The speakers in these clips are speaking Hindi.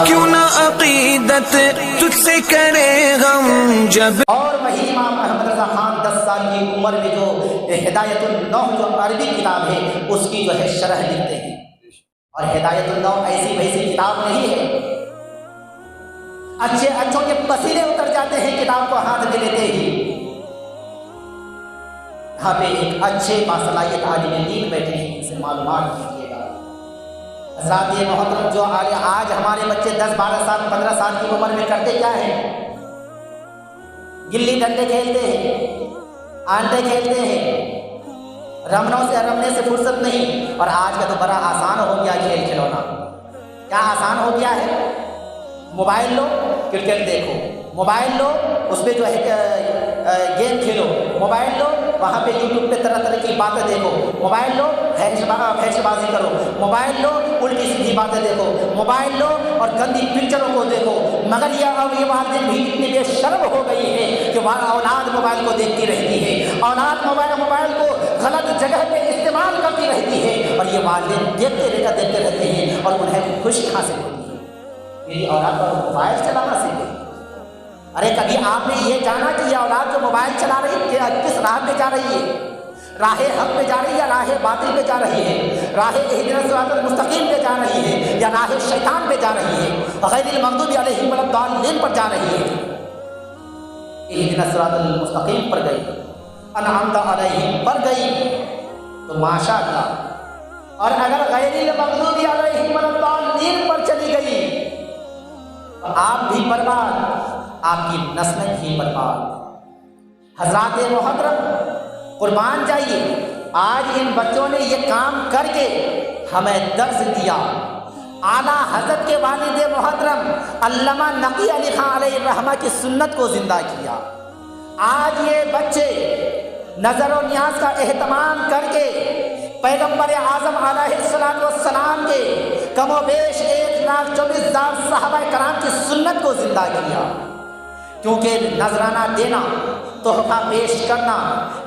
क्यों ना अकीदत तुझसे करे गम जब। और वही इमाम अहमद रज़ा खान 10 साल की उम्र में जो हिदायतुन्नौह जो अरबी किताब है उसकी जो है शरह लिखते हैं। और हिदायतुन्नौह ऐसी वैसी किताब नहीं है, अच्छे अच्छों के पसीने उतर जाते हैं किताब को हाथ में लेते ही। यहाँ पे एक अच्छे बासलाहियत आलिम दीन बैठे हैं, इनसे मालूमात कीजिएगा। हज़रात ये मोहतरम जो आज हमारे बच्चे 10, 12 साल 15 साल की उम्र में करते क्या है? गिल्ली डंडे खेलते हैं, आंटे खेलते हैं, रमने से फुर्सत नहीं। और आज का तो बड़ा आसान हो गया खेल खिलौना। क्या आसान हो गया है? मोबाइल लो, क्रिकेट देखो, मोबाइल लो, उसमें जो है गेम खेलो, मोबाइल लो, वहाँ पे यूट्यूब पे तरह तरह की बातें देखो, मोबाइल लो, फैशबाजी करो, मोबाइल लो, उल्टी सीधी बातें देखो, मोबाइल लो और गंदी पिक्चरों को देखो। मगर ये वालिदैन भी इतनी बेशर्म हो गई है कि औलाद मोबाइल को देखती रहती है, औलाद मोबाइल को गलत जगह पे इस्तेमाल करती रहती है। और ये वालिदैन देखते रहते हैं और उन्हें खुशी हासिल होती है, मेरी औलाद पर मोबाइल चलाना सीखे। अरे कभी आपने ये जाना कि ये औलाद जो मोबाइल चला रही है किस राह पे जा रही है? राहे हक पे जा रही है या राहे बातिल पे जा रही है? राहे इहदिना सिरातल मुस्तकीम पे जा रही है या राहे शैतान पे जा रही है? गैरिल मग़दूबि अलैहिम वलद्दाल्लीन पर जा रही है? इहदिना सिरातल मुस्तकीम पर गई, अनअमता अलैहिम पर गई तो माशाअल्लाह। और अगर गैरिल मग़दूबि अलैहिम वलद्दाल्लीन पर चली गई तो आप भी बर्बाद, आपकी नस्लें भी बर्बाद। हज़रात मोहतरम कुर्बान जाइए, आज इन बच्चों ने ये काम करके हमें दर्स दिया। आला हज़रत के वालिद मोहतरम अल्लामा नकी अली खान अलैहिर्रहमा की सुन्नत को ज़िंदा किया। आज ये बच्चे नज़र व नियाज का एहतमाम करके पैगम्बर आज़म अलैहिस्सलाम के कमोबेश 1,24,000 सहाबा कराम की सुन्नत को ज़िंदा किया। क्योंकि नजराना देना, तोहफा पेश करना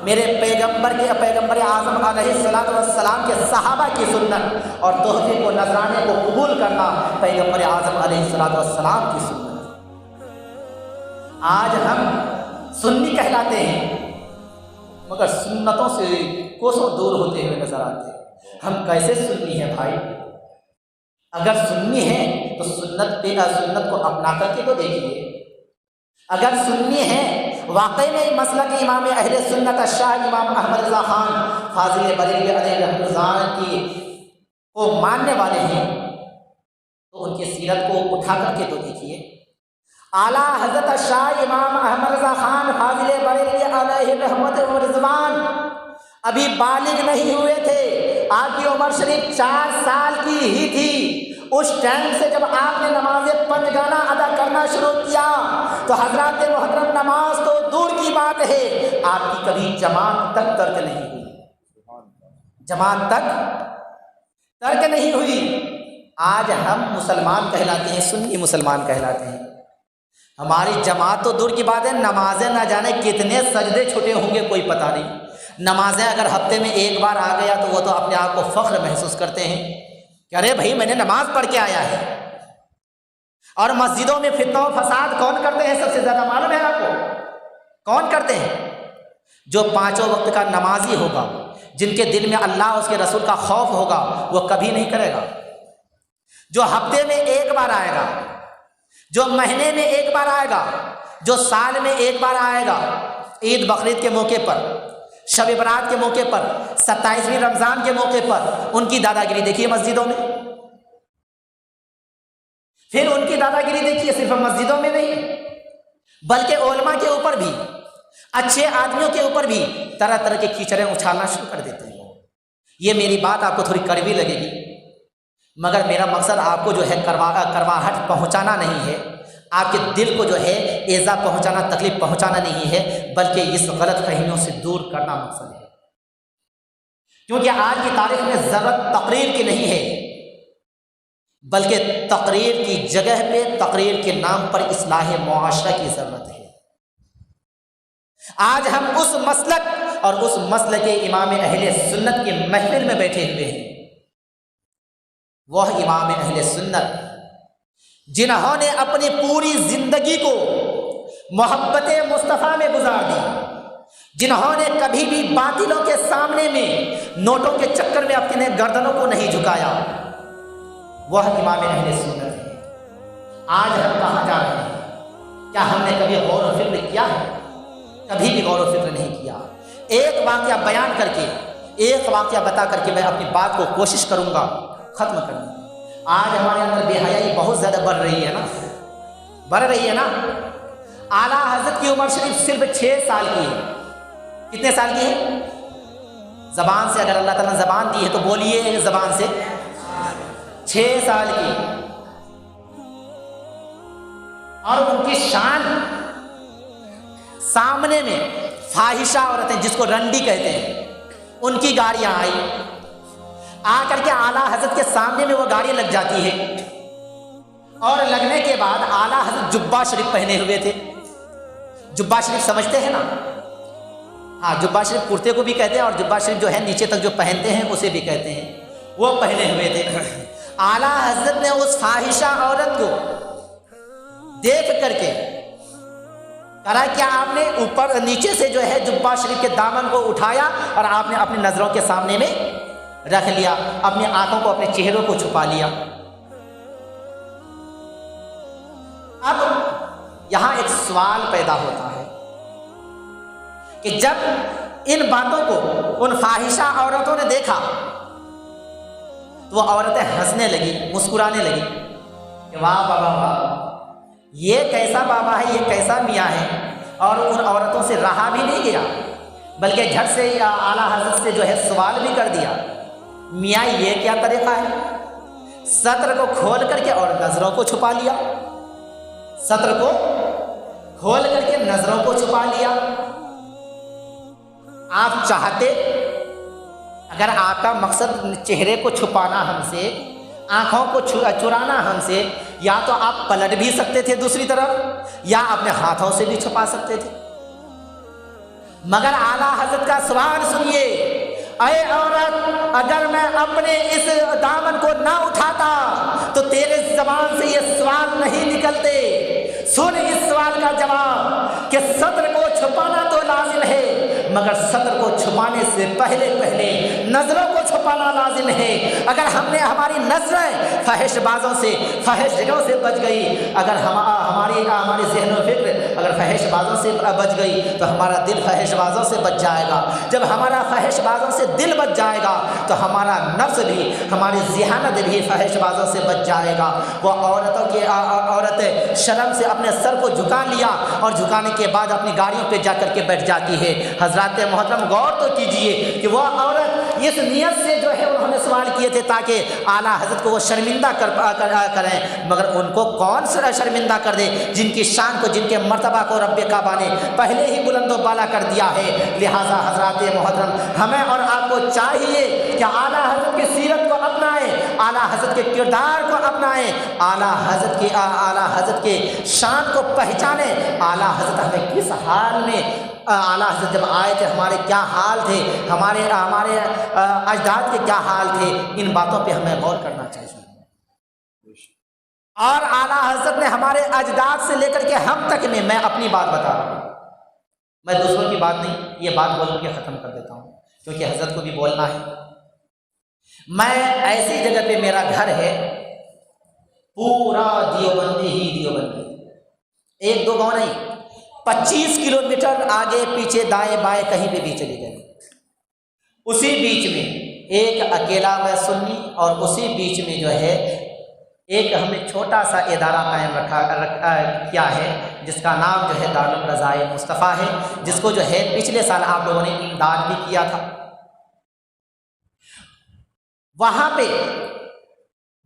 मेरे पैगम्बर आज़म अलैहिस्सलाम के सहाबा की सुन्नत, और तोहफे को नजराने को कबूल करना पैगम्बर आज़म अलैहिस्सलाम की सुन्नत। आज हम सुन्नी कहलाते हैं मगर सुन्नतों से कोसों दूर होते हुए नजर आते हैं। हम कैसे सुन्नी हैं भाई? अगर सुन्नी हैं तो सुन्नत को अपना करके तो देखिए। अगर सुन्नी है वाकई में मसलक इमाम अहले सुन्नत शाह इमाम अहमद रज़ा खान फाज़िल बरेलवी अलैहिर्रहमतुल्लाह की को मानने वाले हैं तो उनकी सीरत को उठा करके तो देखिए। आला हज़रत शाह इमाम अहमद रज़ा खान फाज़िल बरेलवी अलैहिर्रहमतुल्लाह अभी बालिग नहीं हुए थे, आपकी उम्र शरीफ 4 साल की ही थी। उस टाइम से जब आपने नमाज पंजगाना अदा करना शुरू किया तो हजरत मोहतरम नमाज तो दूर की बात है, आपकी कभी जमात तक तर्क नहीं हुई, जमात तक तर्क नहीं हुई। आज हम मुसलमान कहलाते हैं, सुन्नी मुसलमान कहलाते हैं। हमारी जमात तो दूर की बात है, नमाजें ना जाने कितने सजदे छूटे होंगे कोई पता नहीं। नमाजें अगर हफ्ते में एक बार आ गया तो वो तो अपने आप को फख्र महसूस करते हैं कि अरे भाई मैंने नमाज पढ़ के आया है। और मस्जिदों में फितना और फसाद कौन करते हैं सबसे ज़्यादा मालूम है आपको? कौन करते हैं? जो 5 वक्त का नमाजी होगा, जिनके दिल में अल्लाह उसके रसूल का खौफ होगा, वो कभी नहीं करेगा। जो हफ्ते में एक बार आएगा, जो महीने में एक बार आएगा, जो साल में एक बार आएगा, ईद बकरीद के मौके पर, शब बरात के मौके पर, 27वीं रमज़ान के मौके पर उनकी दादागिरी देखिए मस्जिदों में। फिर उनकी दादागिरी देखिए सिर्फ मस्जिदों में नहीं बल्कि उलमा के ऊपर भी, अच्छे आदमियों के ऊपर भी तरह तरह के कीचड़ें उछालना शुरू कर देते हैं। ये मेरी बात आपको थोड़ी कड़वी लगेगी मगर मेरा मकसद आपको जो है करवाहट पहुंचाना नहीं है, आपके दिल को जो है एज़ा पहुंचाना, तकलीफ पहुंचाना नहीं है, बल्कि इस गलत फहमियों से दूर करना मकसद है। क्योंकि आज की तारीख में ज़रूरत तकरीर की नहीं है बल्कि तकरीर की जगह पे तकरीर के नाम पर इस्लाह मुआशरा की ज़रूरत है। आज हम उस मसलक और उस मसलक के इमाम अहले सुन्नत की महफिल में बैठे हुए हैं। वह इमाम अहले सुन्नत जिन्होंने अपनी पूरी जिंदगी को मोहब्बत मुस्तफ़ा में गुजार दी, जिन्होंने कभी भी बातिलों के सामने में नोटों के चक्कर में अपने गर्दनों को नहीं झुकाया, वह इमाम अहले सुन्नत है। आज हम कहाँ जा रहे हैं? क्या हमने कभी गौर व फिक्र किया है? कभी भी गौर व फिक्र नहीं किया। एक वाक़या बयान करके, एक वाक़या बता करके मैं अपनी बात को कोशिश करूँगा ख़त्म करने की। आज हमारे अंदर बेहयाई बहुत ज़्यादा बढ़ रही है ना, बढ़ रही है ना। आला हज़रत की उम्र शरीफ सिर्फ 6 साल की है। कितने साल की है? ज़बान से अगर अल्लाह ताला ने ज़बान दी है तो बोलिए ज़बान से 6 साल की। और उनकी शान, सामने में फाहिशा औरतें जिसको रंडी कहते हैं, उनकी गाड़ियां आई, आकर के आला हज़रत के सामने में वो गाड़ी लग जाती है। और लगने के बाद आला हज़रत जुब्बा शरीफ पहने हुए थे। जुब्बा शरीफ समझते हैं ना? हाँ, जुब्बा शरीफ कुर्ते को भी कहते हैं और जुब्बा शरीफ जो है नीचे तक जो पहनते हैं उसे भी कहते हैं। वो पहने हुए थे। आला हज़रत ने उस फाहिशा औरत को देख करके कहा, क्या आपने ऊपर नीचे से जो है जुब्बा शरीफ के दामन को उठाया और आपने अपनी नज़रों के सामने में रख लिया, अपनी आंखों को, अपने चेहरों को छुपा लिया। अब यहां एक सवाल पैदा होता है कि जब इन बातों को उन फाहिशा औरतों ने देखा तो वो औरतें हंसने लगी, मुस्कुराने लगी कि वाह बाबा वाह, ये कैसा बाबा है, ये कैसा मियाँ है। और उन औरतों से रहा भी नहीं गया, बल्कि झट से आला हज़रत से जो है सवाल भी कर दिया, मियाँ ये क्या तरीक़ा है? सत्र को खोल करके और नज़रों को छुपा लिया, सत्र को खोल करके नज़रों को छुपा लिया। आप चाहते, अगर आपका मकसद चेहरे को छुपाना हमसे, आँखों को चुराना हमसे, या तो आप पलट भी सकते थे दूसरी तरफ, या अपने हाथों से भी छुपा सकते थे। मगर आला हज़रत का सवाल सुनिए, अरे औरत, अगर मैं अपने इस दामन को ना उठाता तो तेरे ज़बान से ये सवाल नहीं निकलते। सुन इस सवाल का जवाब कि सत्र को छुपाना तो लाजिम है, मगर सत्र को छुपाने से पहले पहले नज़रों को छुपाना लाजिम है। अगर हमने हमारी नज़रें फहशबाजों से, फहशजों से बच गई, अगर हमारी ज़हन व फिक्र अगर फहशबाजों से बच गई तो हमारा दिल फहशबाजों से बच जाएगा। जब हमारा फहशबाजों से दिल बच जाएगा तो हमारा नफ्स भी, हमारी ज़िहानत भी फहशबाजों से बच जाएगा। वो औरतें शर्म से अपने सर को झुका लिया और झुकाने के बाद अपनी गाड़ियों पे जा कर के बैठ जाती है। हज़रात मोहतरम गौर तो कीजिए कि वह औरत इस नियत से जो है उन्होंने सवाल किए थे ताकि आला हज़रत को वो शर्मिंदा करें, मगर उनको कौन शर्मिंदा कर दे जिनकी शान को, जिनके मर्तबा को रब्बे काबा ने पहले ही बुलंदो बाला कर दिया है। लिहाजा हज़रात मोहतरम हमें और आपको चाहिए कि आला हज़रत की सीरत को अपनाएं, आला हज़रत के किरदार को अपनाएं, आला हज़रत के शान को पहचाने। आला हज़रत हमें किस हाल में, आला हज़रत जब आए थे हमारे क्या हाल थे, हमारे अजदाद के क्या हाल थे, इन बातों पे हमें गौर करना चाहिए। और आला हज़रत ने हमारे अजदाद से लेकर के हम तक में, मैं अपनी बात बता रहा हूँ, मैं दूसरों की बात नहीं, ये बात बोल के ख़त्म कर देता हूँ क्योंकि हज़रत को भी बोलना है। मैं ऐसी जगह पे मेरा घर है, पूरा दियोबंदी ही दियोबंदी, 1-2 गाँव नहीं, 25 किलोमीटर आगे पीछे दाएं बाएं कहीं पे भी चली गए। उसी बीच में एक अकेला मैं सुन्नी, और उसी बीच में जो है एक हमने छोटा सा इदारा कायम किया है जिसका नाम जो है दारुल रज़ाए मुस्तफ़ा है, जिसको जो है पिछले साल आप लोगों ने इमदाद भी किया था। वहाँ पे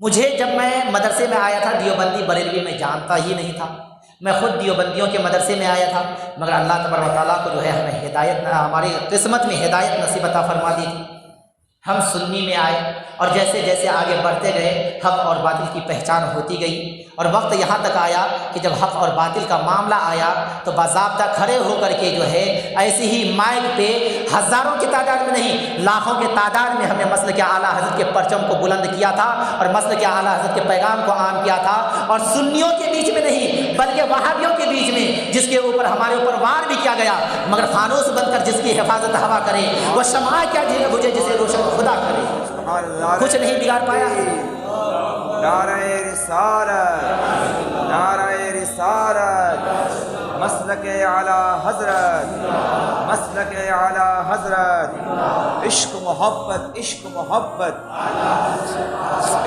मुझे, जब मैं मदरसे में आया था दियोबंदी बरेलवी में जानता ही नहीं था, मैं ख़ुद दियोबंदियों के मदरसे में आया था, मगर अल्लाह तबारक व तआला को जो है हमें हिदायत, हमारी किस्मत में हिदायत नसीब अता फरमा दी थी। हम सुन्नी में आए और जैसे जैसे आगे बढ़ते गए हक़ और बातिल की पहचान होती गई। और वक्त यहाँ तक आया कि जब हक़ और बातिल का मामला आया तो बाज़ाब्ता खड़े होकर के जो है ऐसे ही माइक पे हज़ारों की तादाद में नहीं, लाखों के तादाद में हमने मसले के आला हज़रत के परचम को बुलंद किया था और मसले के आला हज़रत के पैगाम को आम किया था। और सुन्नियों के बीच में नहीं बल्कि वहाबियों के बीच में, जिसके ऊपर हमारे ऊपर वार भी किया गया, मगर फानूस बनकर जिसकी हिफाजत हवा करे, वह शमा क्या बुझे जिसे रोशन खुदा करे। कुछ नहीं बिगाड़ पाया है। नारे रिसालत, नारे रिसालत, मसलके आला हजरत, मसलके आला हजरत, इश्क मोहब्बत, इश्क मोहब्बत,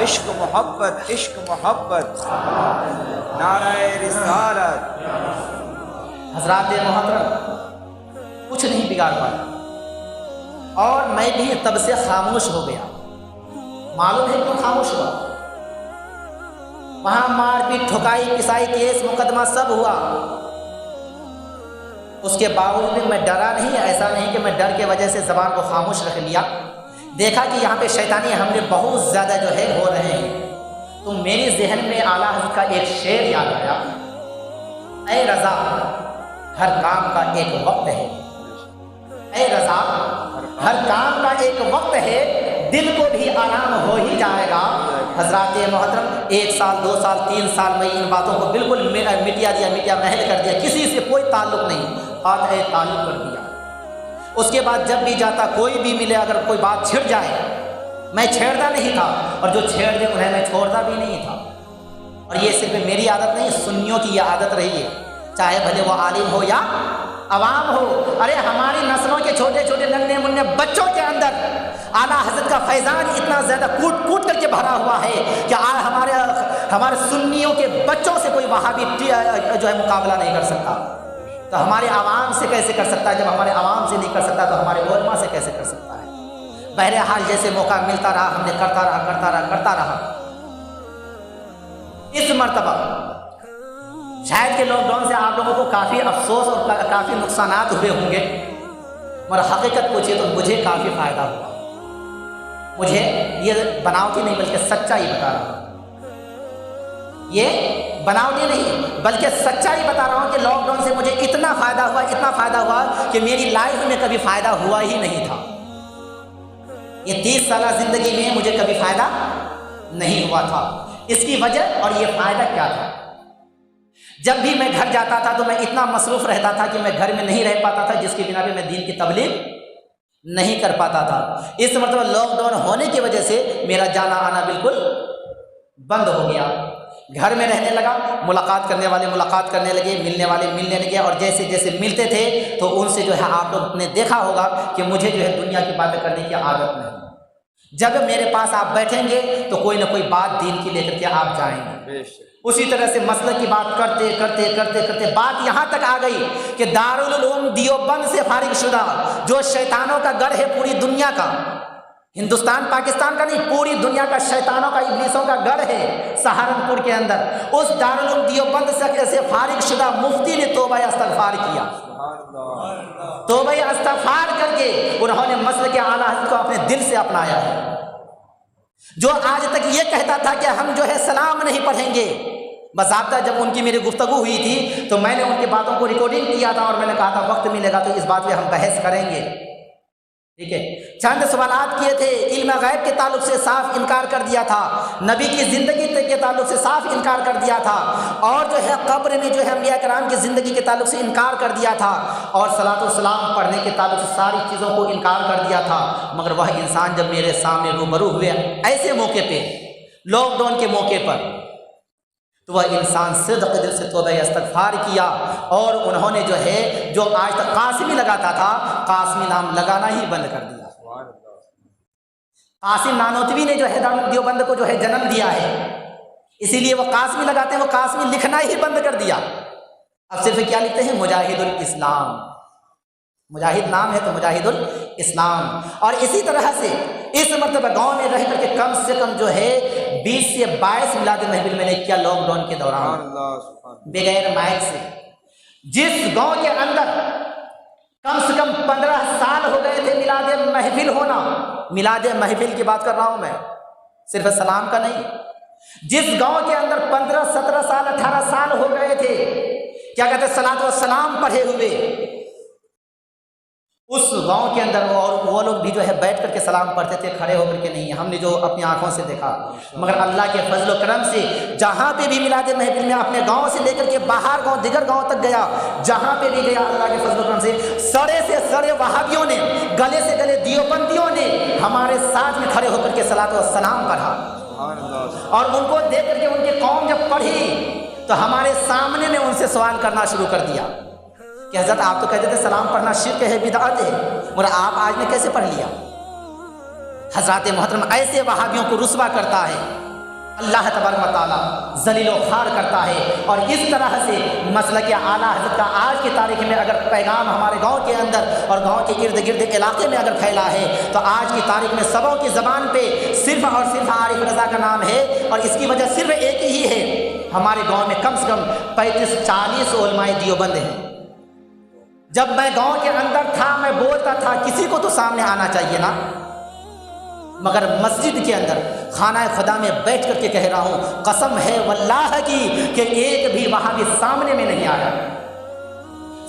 इश्क मोहब्बत, इश्क मोहब्बत, नारे रिसालत। हजरात मोहतरम, कुछ नहीं बिगाड़ पाया और मैं भी तब से खामोश हो गया। मालूम है क्यों खामोश हुआ? वहां मारपीट, ठुकाई, पिसाई, केस मुकदमा सब हुआ। उसके बावजूद भी मैं डरा नहीं। ऐसा नहीं कि मैं डर के वजह से ज़बान को खामोश रख लिया। देखा कि यहाँ पे शैतानी हमले बहुत ज़्यादा जो है हो रहे हैं, तो मेरे जहन में आला हज़रत का एक शेर याद आया, ऐ रज़ा हर काम का एक वक्त है, ऐ रज़ा हर काम का एक वक्त है, दिल को भी आराम हो ही जाएगा। हजरात मोहतरम, 1 साल 2 साल 3 साल में इन बातों को बिल्कुल मिटिया दिया, मिटिया महल कर दिया, किसी से कोई ताल्लुक़ नहीं, ताल्लुक़ कर दिया। उसके बाद जब भी जाता, कोई भी मिले, अगर कोई बात छिड़ जाए, मैं छेड़ता नहीं था और जो छेड़ दे उन्हें मैं छोड़ता भी नहीं था। और ये सिर्फ मेरी आदत नहीं, सुन्नियों की यह आदत रही है, चाहे भले वो आलिम हो या अवाम हो। अरे हमारी नस्लों के छोटे छोटे नन्हे मुन्ने बच्चों के अंदर आला हज़रत का फैज़ान इतना ज़्यादा कूट कूट करके भरा हुआ है कि आज हमारे सुन्नियों के बच्चों से कोई वहाबी जो है मुकाबला नहीं कर सकता। तो हमारे आवाम से कैसे कर सकता है? जब हमारे आवाम से नहीं कर सकता तो हमारे उलमा से कैसे कर सकता है? बहरहाल जैसे मौका मिलता रहा हमने करता रहा। इस मर्तबा शायद के लॉकडाउन से आप लोगों को काफ़ी अफसोस और काफ़ी नुकसानात हुए होंगे, मगर हकीकत पूछिए तो मुझे काफ़ी फ़ायदा हुआ। मुझे ये बनावटी नहीं बल्कि सच्चाई बता रहा हूँ, ये बनावटी नहीं बल्कि सच्चाई बता रहा हूँ कि लॉकडाउन से मुझे इतना फ़ायदा हुआ कि मेरी लाइफ में कभी फ़ायदा हुआ ही नहीं था। ये 30 साल ज़िंदगी में मुझे कभी फ़ायदा नहीं हुआ था। इसकी वजह और ये फ़ायदा क्या था? जब भी मैं घर जाता था तो मैं इतना मसरूफ़ रहता था कि मैं घर में नहीं रह पाता था, जिसकी बिना पे मैं दीन की तबलीग नहीं कर पाता था। इस मतलब लॉकडाउन होने की वजह से मेरा जाना आना बिल्कुल बंद हो गया। घर में रहने लगा, मुलाकात करने वाले मुलाकात करने लगे, मिलने वाले मिलने लगे, और जैसे जैसे मिलते थे तो उनसे जो है आप लोग ने देखा होगा कि मुझे जो है दुनिया की बातें करने की आदत नहीं। जब मेरे पास आप बैठेंगे तो कोई ना कोई बात दीन की लेकर के आप जाएंगे। उसी तरह से मसले की बात करते बात यहाँ तक आ गई कि दारुल उलूम देवबंद से फारिग शुदा, जो शैतानों का गढ़ है पूरी दुनिया का, हिंदुस्तान पाकिस्तान का नहीं, पूरी दुनिया का शैतानों का, इब्लीसों का गढ़ है सहारनपुर के अंदर, उस दारुल उलूम देवबंद से फारिग शुदा मुफ्ती ने तौबा इस्तग़फ़ार किया। तौबा इस्तग़फ़ार करके उन्होंने मसले के आला हज़रत को अपने दिल से अपनाया है। जो आज तक ये कहता था कि हम जो है सलाम नहीं पढ़ेंगे, बाज़ाब्ता जब उनकी मेरी गुफ्तगू हुई थी तो मैंने उनकी बातों को रिकॉर्डिंग किया था और मैंने कहा था वक्त मिलेगा तो इस बात पे हम बहस करेंगे, ठीक है। चंद सवालात किए थे, इल्म गैब के ताल्लुक से साफ इनकार कर दिया था, नबी की ज़िंदगी के ताल्लुक से साफ इनकार कर दिया था, और जो है कब्र में जो है अंबिया कराम की ज़िंदगी के ताल्लुक से इनकार कर दिया था, और सलातो सलाम पढ़ने के ताल्लुक से सारी चीज़ों को इनकार कर दिया था। मगर वह इंसान जब मेरे सामने रूबरू हुए ऐसे मौके पे, लॉकडाउन के मौके पर, तो वह इंसान सिद्क़ दिल से तौबा इस्तग़फ़ार किया और उन्होंने जो है जो आज तक कासिमी लगाता था, कासिमी नाम लगाना ही बंद कर दिया। कासिम नानोतवी ने जो है देवबंद को जो है जन्म दिया है, इसीलिए वो कासिमी लगाते हैं, वो कासिमी लिखना ही बंद कर दिया। अब सिर्फ क्या लिखते हैं? मुजाहिदुल इस्लाम। मुजाहिद नाम है तो मुजाहिदुल इस्लाम। और इसी तरह से इस मरतबा गाँव में रह करके कम से कम जो है 20 से 22 मिलाद महफिल मैंने किया लॉकडाउन के दौरान बगैर माइक से। जिस गांव के अंदर कम से कम 15 साल हो गए थे मिलाद महफिल होना, मिलाद महफिल की बात कर रहा हूं मैं, सिर्फ सलाम का नहीं, जिस गांव के अंदर 15, 17 साल, 18 साल हो गए थे, क्या कहते हैं, सलात व सलाम पढ़े हुए, उस गांव के अंदर और वो लोग भी जो है बैठ करके सलाम पढ़ते थे, खड़े होकर के नहीं। हमने जो अपनी आंखों से देखा, मगर अल्लाह के फजल करम से जहाँ पे भी मिलाद महफिल में अपने गांव से लेकर के बाहर गांव, दिगर गांव तक गया, जहाँ पे भी गया, अल्लाह के फजल करम से सड़े वहाबियों ने, गले से गले दियोबंदियों ने हमारे साथ में खड़े होकर के सलात व सलाम पढ़ा। और उनको देख करके उनकी कौम जब पढ़ी तो हमारे सामने में उनसे सवाल करना शुरू कर दिया कि हज़रत आप तो कहते थे सलाम पढ़ना शिर्क है, बिदअत है, और आप आज ने कैसे पढ़ लिया। हज़रत मोहतरम ऐसे वहाबियों को रुस्वा करता है, अल्लाह तबारक व तआला ज़लील व ख़ार करता है। और इस तरह से मसलक आला हज़रत का आज की तारीख में अगर पैगाम हमारे गांव के अंदर और गांव के इर्द गिर्द इलाके में अगर फैला है तो आज की तारीख में सबों की ज़बान पे सिर्फ़ और सिर्फ आरिफ रज़ा का नाम है। और इसकी वजह सिर्फ एक ही है, हमारे गाँव में कम से कम 35-40 उलमाए दियोबंद हैं। जब मैं गांव के अंदर था, मैं बोलता था, किसी को तो सामने आना चाहिए ना, मगर मस्जिद के अंदर खाना खुदा में बैठ करके कह रहा हूँ, कसम है वल्लाह की कि एक भी वहाँ भी सामने में नहीं आया।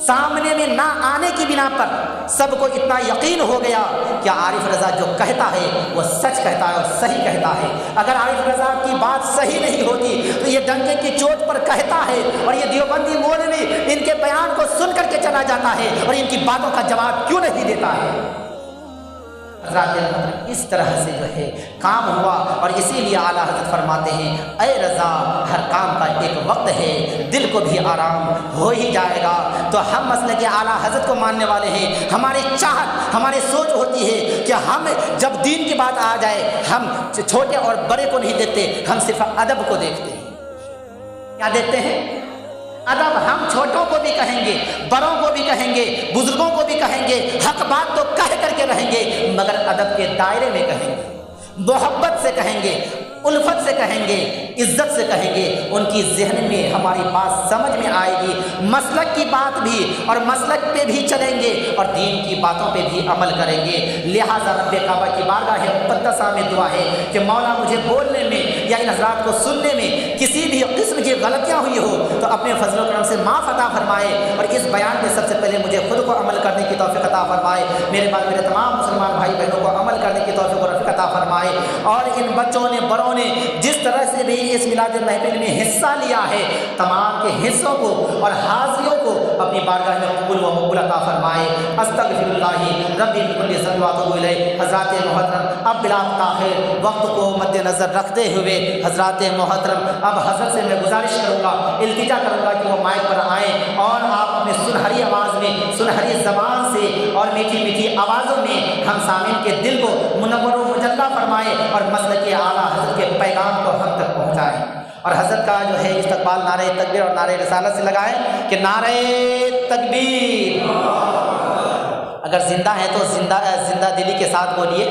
सामने में ना आने की बिना पर सबको इतना यकीन हो गया कि आरिफ रज़ा जो कहता है वो सच कहता है और सही कहता है। अगर आरिफ रज़ा की बात सही नहीं होती तो ये डंके की चोट पर कहता है और ये देवबंदी मौलवी इनके बयान को सुन करके चला जाता है और इनकी बातों का जवाब क्यों नहीं देता है। इस तरह से जो है काम हुआ और इसीलिए आला हज़रत फरमाते हैं, ऐ रज़ा हर काम का एक वक्त है, दिल को भी आराम हो ही जाएगा। तो हम मसले के आला हज़रत को मानने वाले हैं, हमारी चाहत, हमारी सोच होती है कि हम जब दीन की बात आ जाए हम छोटे और बड़े को नहीं देखते, हम सिर्फ अदब को देखते हैं। क्या देखते हैं? अदब। हम छोटों को भी कहेंगे, बड़ों को भी कहेंगे, बुजुर्गों को भी कहेंगे, हक बात तो कह करके रहेंगे, मगर अदब के दायरे में कहेंगे, मोहब्बत से कहेंगे, उल्फत से कहेंगे, इज्जत से कहेंगे। उनकी जहन में हमारी बात समझ में आएगी, मसलक की बात भी और मसलक पे भी चलेंगे और दीन की बातों पे भी अमल करेंगे। लिहाजा रब्बे काबा की बारगाह मुक़द्दसा में दुआ है कि मौला मुझे बोलने में या इन हज़रात को सुनने में किसी भी किस्म की गलतियाँ हुई हो तो अपने फजल करम से माफ़ अता फरमाए और इस बयान में सबसे पहले मुझे खुद को अमल करने की तौफ़ीक़ अता फरमाए, मेरे बाद मेरे तमाम मुसलमान भाई बहनों को अमल करने की तौफ़ीक़ और रफ़ीक़ अता फरमाए। और इन बच्चों ने, बड़ों ने जिस तरह से भी इस मिलाद महफिल में हिस्सा लिया है, तमाम के हिस्सों को और हाज़िरों को अपनी बारगाह में कबूल व मक़बूल अता फरमाए। अस्तग़फिरुल्लाह रब्बी मिन कुल्लि ज़ंब व अतूबु इलैह। हज़रात मोहतरम, अब बिला ताख़िर वक्त को मद्देनज़र रखते हुए हज़रात मोहतरम, अब हज़रत से मैं गुजारिश करूँगा, इल्तिजा करूँगा कि वो माइक पर आएँ और आप अपने सुनहरी आवाज़ में, सुनहरी ज़बान से और मीठी मीठी आवाज़ों में हम सामीन के दिल को मुनव्वर व मुजल्ला फरमाए और मसलक आला हज़रत के पैगाम को हम तक पहुँचाएँ। और हज़रत का जो है इस्तक़बाल नारे तकबीर और नारे रिसालत से लगाएं कि नारे तकबीर। अगर जिंदा है तो जिंदा दिली के साथ बोलिए।